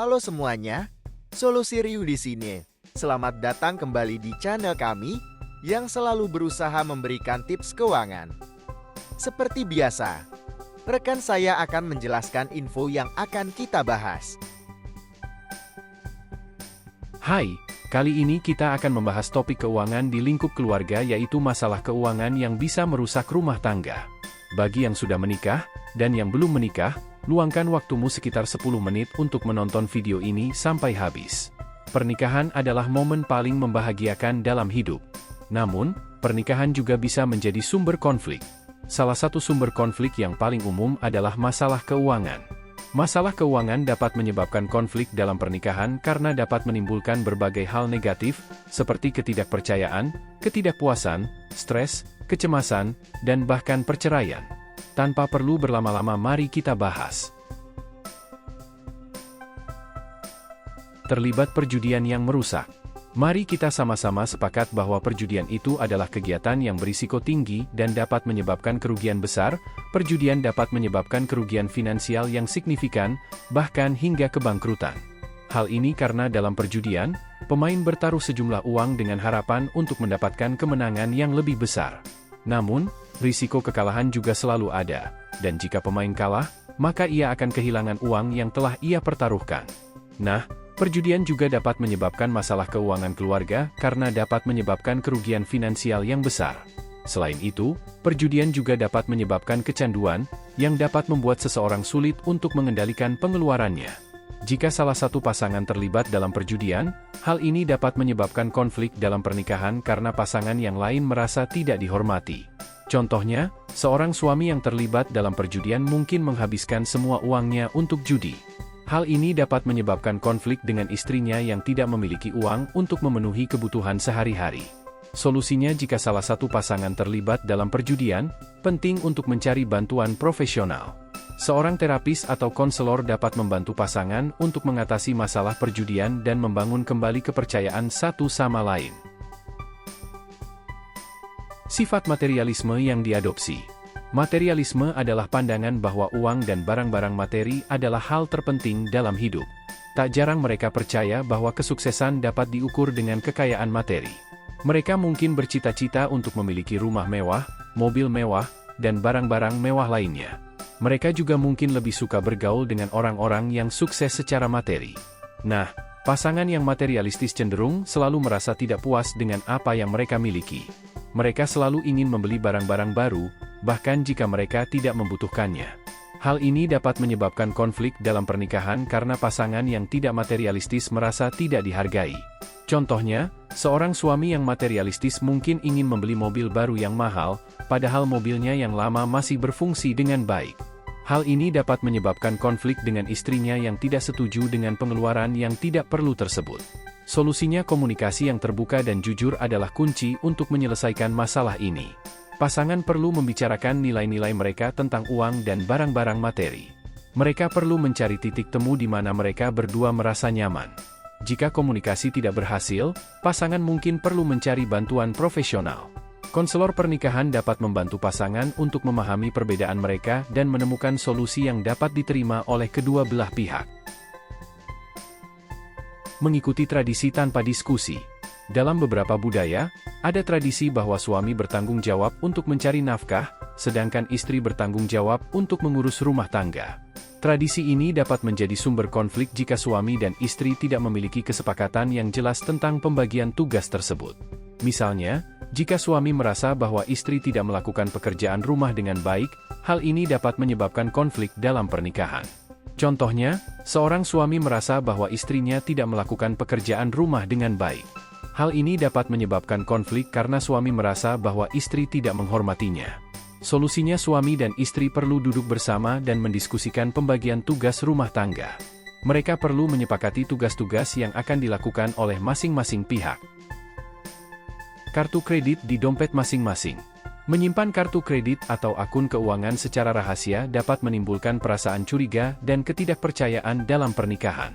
Halo semuanya, Solusi Ryu di sini. Selamat datang kembali di channel kami yang selalu berusaha memberikan tips keuangan. Seperti biasa, rekan saya akan menjelaskan info yang akan kita bahas. Hai, kali ini kita akan membahas topik keuangan di lingkup keluarga, yaitu masalah keuangan yang bisa merusak rumah tangga. Bagi yang sudah menikah dan yang belum menikah, luangkan waktumu sekitar 10 menit untuk menonton video ini sampai habis. Pernikahan adalah momen paling membahagiakan dalam hidup. Namun, pernikahan juga bisa menjadi sumber konflik. Salah satu sumber konflik yang paling umum adalah masalah keuangan. Masalah keuangan dapat menyebabkan konflik dalam pernikahan karena dapat menimbulkan berbagai hal negatif, seperti ketidakpercayaan, ketidakpuasan, stres, kecemasan, dan bahkan perceraian. Tanpa perlu berlama-lama, mari kita bahas. Terlibat perjudian yang merusak. Mari kita sama-sama sepakat bahwa perjudian itu adalah kegiatan yang berisiko tinggi dan dapat menyebabkan kerugian besar. Perjudian dapat menyebabkan kerugian finansial yang signifikan, bahkan hingga kebangkrutan. Hal ini karena dalam perjudian, pemain bertaruh sejumlah uang dengan harapan untuk mendapatkan kemenangan yang lebih besar. Namun, risiko kekalahan juga selalu ada, dan jika pemain kalah, maka ia akan kehilangan uang yang telah ia pertaruhkan. Nah, perjudian juga dapat menyebabkan masalah keuangan keluarga karena dapat menyebabkan kerugian finansial yang besar. Selain itu, perjudian juga dapat menyebabkan kecanduan, yang dapat membuat seseorang sulit untuk mengendalikan pengeluarannya. Jika salah satu pasangan terlibat dalam perjudian, hal ini dapat menyebabkan konflik dalam pernikahan karena pasangan yang lain merasa tidak dihormati. Contohnya, seorang suami yang terlibat dalam perjudian mungkin menghabiskan semua uangnya untuk judi. Hal ini dapat menyebabkan konflik dengan istrinya yang tidak memiliki uang untuk memenuhi kebutuhan sehari-hari. Solusinya, jika salah satu pasangan terlibat dalam perjudian, penting untuk mencari bantuan profesional. Seorang terapis atau konselor dapat membantu pasangan untuk mengatasi masalah perjudian dan membangun kembali kepercayaan satu sama lain. Sifat materialisme yang diadopsi. Materialisme adalah pandangan bahwa uang dan barang-barang materi adalah hal terpenting dalam hidup. Tak jarang mereka percaya bahwa kesuksesan dapat diukur dengan kekayaan materi. Mereka mungkin bercita-cita untuk memiliki rumah mewah, mobil mewah, dan barang-barang mewah lainnya. Mereka juga mungkin lebih suka bergaul dengan orang-orang yang sukses secara materi. Nah, pasangan yang materialistis cenderung selalu merasa tidak puas dengan apa yang mereka miliki. Mereka selalu ingin membeli barang-barang baru, bahkan jika mereka tidak membutuhkannya. Hal ini dapat menyebabkan konflik dalam pernikahan karena pasangan yang tidak materialistis merasa tidak dihargai. Contohnya, seorang suami yang materialistis mungkin ingin membeli mobil baru yang mahal, padahal mobilnya yang lama masih berfungsi dengan baik. Hal ini dapat menyebabkan konflik dengan istrinya yang tidak setuju dengan pengeluaran yang tidak perlu tersebut. Solusinya, komunikasi yang terbuka dan jujur adalah kunci untuk menyelesaikan masalah ini. Pasangan perlu membicarakan nilai-nilai mereka tentang uang dan barang-barang materi. Mereka perlu mencari titik temu di mana mereka berdua merasa nyaman. Jika komunikasi tidak berhasil, pasangan mungkin perlu mencari bantuan profesional. Konselor pernikahan dapat membantu pasangan untuk memahami perbedaan mereka dan menemukan solusi yang dapat diterima oleh kedua belah pihak. Mengikuti tradisi tanpa diskusi. Dalam beberapa budaya, ada tradisi bahwa suami bertanggung jawab untuk mencari nafkah, sedangkan istri bertanggung jawab untuk mengurus rumah tangga. Tradisi ini dapat menjadi sumber konflik jika suami dan istri tidak memiliki kesepakatan yang jelas tentang pembagian tugas tersebut. Misalnya, jika suami merasa bahwa istri tidak melakukan pekerjaan rumah dengan baik, hal ini dapat menyebabkan konflik dalam pernikahan. Contohnya, seorang suami merasa bahwa istrinya tidak melakukan pekerjaan rumah dengan baik. Hal ini dapat menyebabkan konflik karena suami merasa bahwa istri tidak menghormatinya. Solusinya, suami dan istri perlu duduk bersama dan mendiskusikan pembagian tugas rumah tangga. Mereka perlu menyepakati tugas-tugas yang akan dilakukan oleh masing-masing pihak. Kartu kredit di dompet masing-masing. Menyimpan kartu kredit atau akun keuangan secara rahasia dapat menimbulkan perasaan curiga dan ketidakpercayaan dalam pernikahan.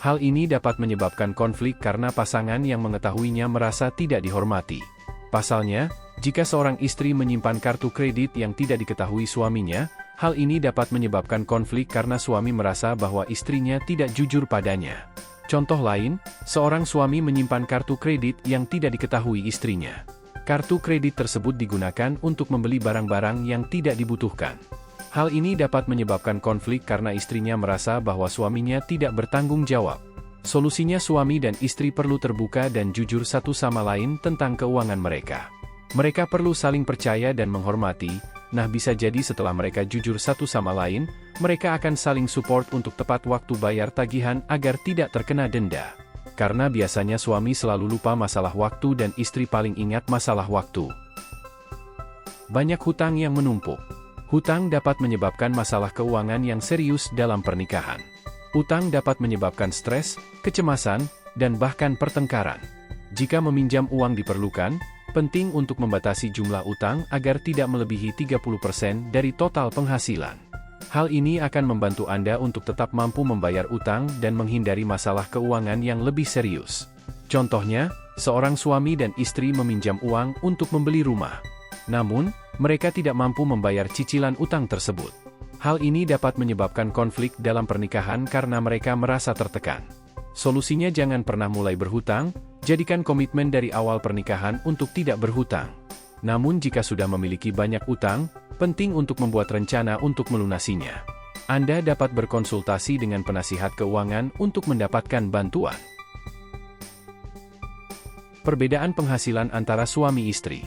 Hal ini dapat menyebabkan konflik karena pasangan yang mengetahuinya merasa tidak dihormati. Pasalnya, jika seorang istri menyimpan kartu kredit yang tidak diketahui suaminya, Hal ini dapat menyebabkan konflik karena suami merasa bahwa istrinya tidak jujur padanya. Contoh lain, seorang suami menyimpan kartu kredit yang tidak diketahui istrinya. Kartu kredit tersebut digunakan untuk membeli barang-barang yang tidak dibutuhkan. Hal ini dapat menyebabkan konflik karena istrinya merasa bahwa suaminya tidak bertanggung jawab. Solusinya suami dan istri perlu terbuka dan jujur satu sama lain tentang keuangan mereka. Mereka perlu saling percaya dan menghormati, nah bisa jadi setelah mereka jujur satu sama lain, mereka akan saling support untuk tepat waktu bayar tagihan agar tidak terkena denda. Karena biasanya suami selalu lupa masalah waktu dan istri paling ingat masalah waktu. Banyak hutang yang menumpuk. Hutang dapat menyebabkan masalah keuangan yang serius dalam pernikahan. Utang dapat menyebabkan stres, kecemasan, dan bahkan pertengkaran. Jika meminjam uang diperlukan, penting untuk membatasi jumlah utang agar tidak melebihi 30% dari total penghasilan. Hal ini akan membantu Anda untuk tetap mampu membayar utang dan menghindari masalah keuangan yang lebih serius. Contohnya, seorang suami dan istri meminjam uang untuk membeli rumah. Namun, mereka tidak mampu membayar cicilan utang tersebut. Hal ini dapat menyebabkan konflik dalam pernikahan karena mereka merasa tertekan. Solusinya jangan pernah mulai berhutang, jadikan komitmen dari awal pernikahan untuk tidak berhutang. Namun jika sudah memiliki banyak utang, penting untuk membuat rencana untuk melunasinya. Anda dapat berkonsultasi dengan penasihat keuangan untuk mendapatkan bantuan. Perbedaan penghasilan antara suami istri.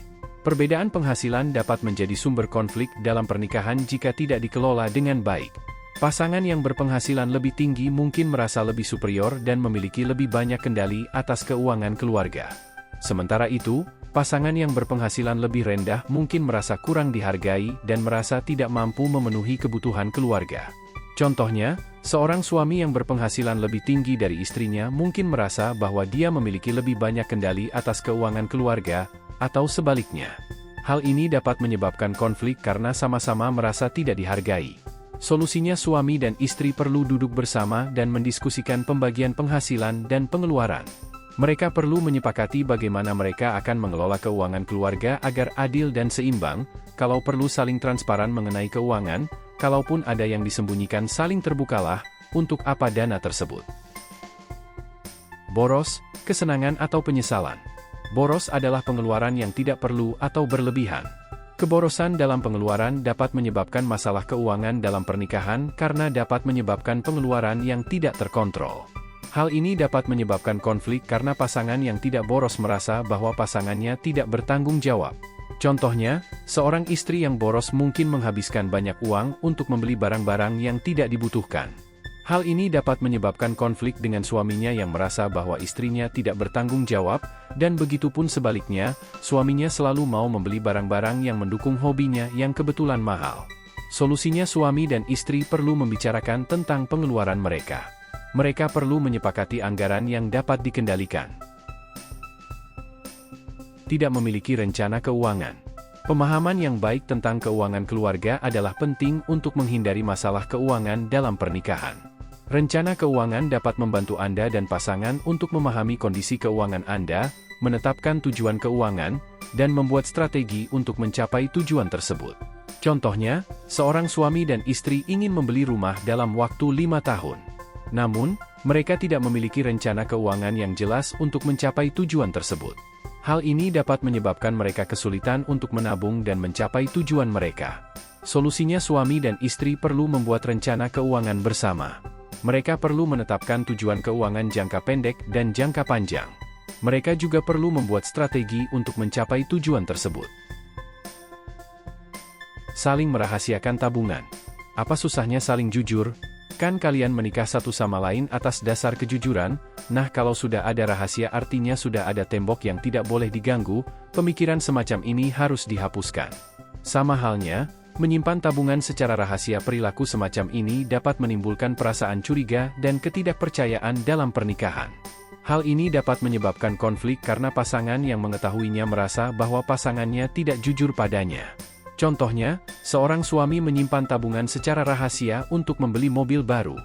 Perbedaan penghasilan dapat menjadi sumber konflik dalam pernikahan jika tidak dikelola dengan baik. Pasangan yang berpenghasilan lebih tinggi mungkin merasa lebih superior dan memiliki lebih banyak kendali atas keuangan keluarga. Sementara itu, pasangan yang berpenghasilan lebih rendah mungkin merasa kurang dihargai dan merasa tidak mampu memenuhi kebutuhan keluarga. Contohnya, seorang suami yang berpenghasilan lebih tinggi dari istrinya mungkin merasa bahwa dia memiliki lebih banyak kendali atas keuangan keluarga, atau sebaliknya. Hal ini dapat menyebabkan konflik karena sama-sama merasa tidak dihargai. Solusinya suami dan istri perlu duduk bersama dan mendiskusikan pembagian penghasilan dan pengeluaran. Mereka perlu menyepakati bagaimana mereka akan mengelola keuangan keluarga agar adil dan seimbang, kalau perlu saling transparan mengenai keuangan, kalaupun ada yang disembunyikan saling terbukalah, untuk apa dana tersebut. Boros, kesenangan atau penyesalan. Boros adalah pengeluaran yang tidak perlu atau berlebihan. Keborosan dalam pengeluaran dapat menyebabkan masalah keuangan dalam pernikahan karena dapat menyebabkan pengeluaran yang tidak terkontrol. Hal ini dapat menyebabkan konflik karena pasangan yang tidak boros merasa bahwa pasangannya tidak bertanggung jawab. Contohnya, seorang istri yang boros mungkin menghabiskan banyak uang untuk membeli barang-barang yang tidak dibutuhkan. Hal ini dapat menyebabkan konflik dengan suaminya yang merasa bahwa istrinya tidak bertanggung jawab, dan begitupun sebaliknya, suaminya selalu mau membeli barang-barang yang mendukung hobinya yang kebetulan mahal. Solusinya suami dan istri perlu membicarakan tentang pengeluaran mereka. Mereka perlu menyepakati anggaran yang dapat dikendalikan. Tidak memiliki rencana keuangan. Pemahaman yang baik tentang keuangan keluarga adalah penting untuk menghindari masalah keuangan dalam pernikahan. Rencana keuangan dapat membantu Anda dan pasangan untuk memahami kondisi keuangan Anda, menetapkan tujuan keuangan, dan membuat strategi untuk mencapai tujuan tersebut. Contohnya, seorang suami dan istri ingin membeli rumah dalam waktu 5 tahun. Namun, mereka tidak memiliki rencana keuangan yang jelas untuk mencapai tujuan tersebut. Hal ini dapat menyebabkan mereka kesulitan untuk menabung dan mencapai tujuan mereka. Solusinya suami dan istri perlu membuat rencana keuangan bersama. Mereka perlu menetapkan tujuan keuangan jangka pendek dan jangka panjang. Mereka juga perlu membuat strategi untuk mencapai tujuan tersebut. Saling merahasiakan tabungan. Apa susahnya saling jujur? Kan kalian menikah satu sama lain atas dasar kejujuran? Nah, kalau sudah ada rahasia artinya sudah ada tembok yang tidak boleh diganggu, pemikiran semacam ini harus dihapuskan. Sama halnya, menyimpan tabungan secara rahasia, perilaku semacam ini dapat menimbulkan perasaan curiga dan ketidakpercayaan dalam pernikahan. Hal ini dapat menyebabkan konflik karena pasangan yang mengetahuinya merasa bahwa pasangannya tidak jujur padanya. Contohnya, seorang suami menyimpan tabungan secara rahasia untuk membeli mobil baru.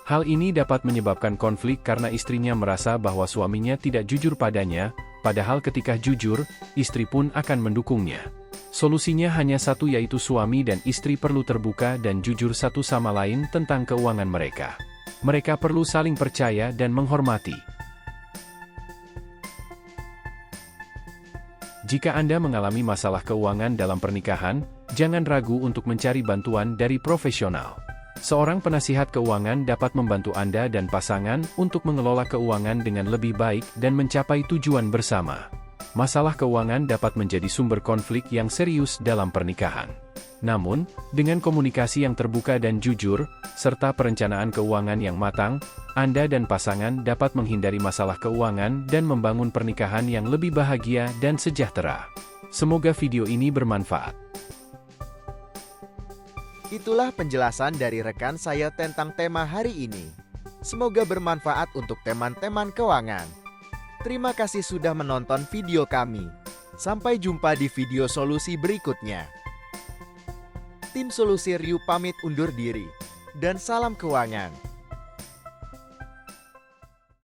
Hal ini dapat menyebabkan konflik karena istrinya merasa bahwa suaminya tidak jujur padanya, Padahal ketika jujur, istri pun akan mendukungnya. Solusinya hanya satu, yaitu suami dan istri perlu terbuka dan jujur satu sama lain tentang keuangan mereka. Mereka perlu saling percaya dan menghormati. Jika Anda mengalami masalah keuangan dalam pernikahan, jangan ragu untuk mencari bantuan dari profesional. Seorang penasihat keuangan dapat membantu Anda dan pasangan untuk mengelola keuangan dengan lebih baik dan mencapai tujuan bersama. Masalah keuangan dapat menjadi sumber konflik yang serius dalam pernikahan. Namun, dengan komunikasi yang terbuka dan jujur, serta perencanaan keuangan yang matang, Anda dan pasangan dapat menghindari masalah keuangan dan membangun pernikahan yang lebih bahagia dan sejahtera. Semoga video ini bermanfaat. Itulah penjelasan dari rekan saya tentang tema hari ini. Semoga bermanfaat untuk teman-teman keuangan. Terima kasih sudah menonton video kami. Sampai jumpa di video solusi berikutnya. Tim Solusi Ryu pamit undur diri. Dan salam keuangan.